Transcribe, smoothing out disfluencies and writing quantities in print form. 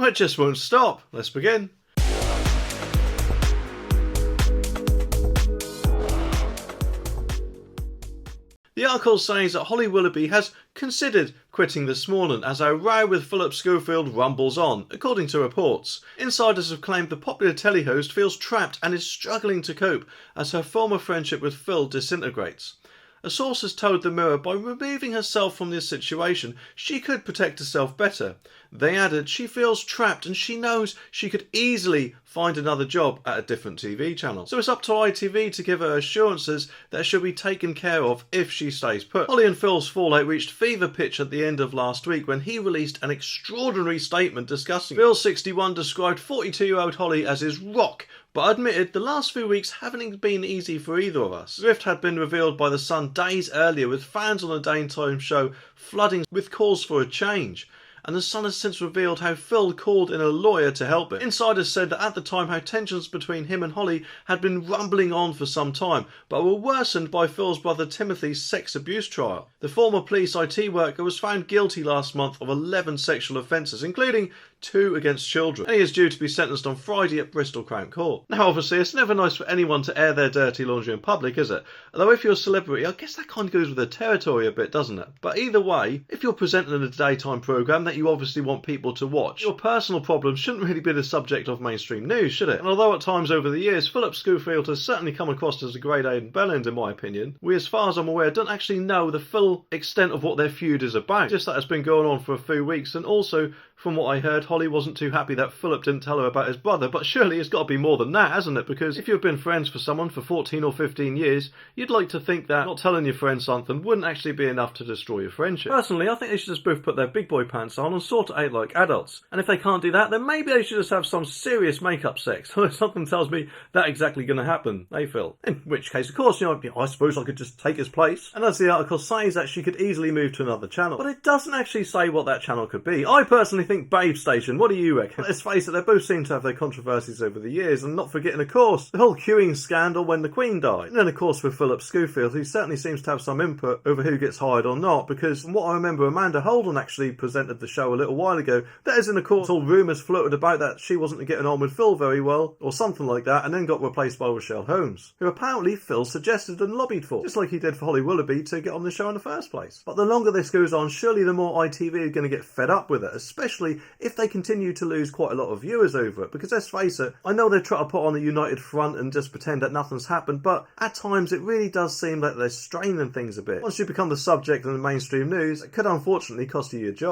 it just won't stop. Let's begin. The article says that Holly Willoughby has considered quitting This Morning as a row with Phillip Schofield rumbles on, according to reports. Insiders have claimed the popular telly host feels trapped and is struggling to cope as her former friendship with Phil disintegrates. A source has told the Mirror by removing herself from this situation, she could protect herself better. They added she feels trapped and she knows she could easily find another job at a different TV channel. So it's up to ITV to give her assurances that she'll be taken care of if she stays put. Holly and Phil's fallout reached fever pitch at the end of last week when he released an extraordinary statement discussing it. Phil, 61, described 42-year-old Holly as his rock, but admitted the last few weeks haven't been easy for either of us. The rift had been revealed by The Sun days earlier, with fans on the daytime show flooding with calls for a change. And The Sun has since revealed how Phil called in a lawyer to help him. Insiders said that at the time how tensions between him and Holly had been rumbling on for some time, but were worsened by Phil's brother Timothy's sex abuse trial. The former police IT worker was found guilty last month of 11 sexual offences, including 2 against children, and he is due to be sentenced on Friday at Bristol Crown Court. Now obviously it's never nice for anyone to air their dirty laundry in public, is it? Although if you're a celebrity, I guess that kind of goes with the territory a bit, doesn't it? But either way, if you're presenting in a daytime programme that you obviously want people to watch, your personal problems shouldn't really be the subject of mainstream news, should it? And although at times over the years Phillip Schofield has certainly come across as a grade Aidan Bellend in my opinion, we as far as I'm aware don't actually know the full extent of what their feud is about. Just that it's been going on for a few weeks, and also from what I heard, Holly wasn't too happy that Phillip didn't tell her about his brother, but surely it's got to be more than that, hasn't it? Because if you've been friends for someone for 14 or 15 years, you'd like to think that not telling your friend something wouldn't actually be enough to destroy your friendship. Personally, I think they should just both put their big boy pants on and sort it out like adults. And if they can't do that, then maybe they should just have some serious make-up sex. Something tells me that exactly going to happen, eh, Phil? In which case, of course, I suppose I could just take his place. And as the article says, that she could easily move to another channel. But it doesn't actually say what that channel could be. I personally think Babe Station. What do you reckon? Let's face it, they both seem to have their controversies over the years, and not forgetting, of course, the whole queuing scandal when the Queen died. And then, of course, with Phillip Schofield, who certainly seems to have some input over who gets hired or not, because from what I remember, Amanda Holden actually presented the show a little while ago. That is, in the course, all rumours floated about that she wasn't getting on with Phil very well, or something like that, and then got replaced by Rochelle Holmes, who apparently Phil suggested and lobbied for, just like he did for Holly Willoughby to get on the show in the first place. But the longer this goes on, surely the more ITV are going to get fed up with it, especially if they continue to lose quite a lot of viewers over it, because let's face it, I know they try to put on a united front and just pretend that nothing's happened, but at times it really does seem like they're straining things a bit. Once you become the subject in the mainstream news, it could unfortunately cost you your job.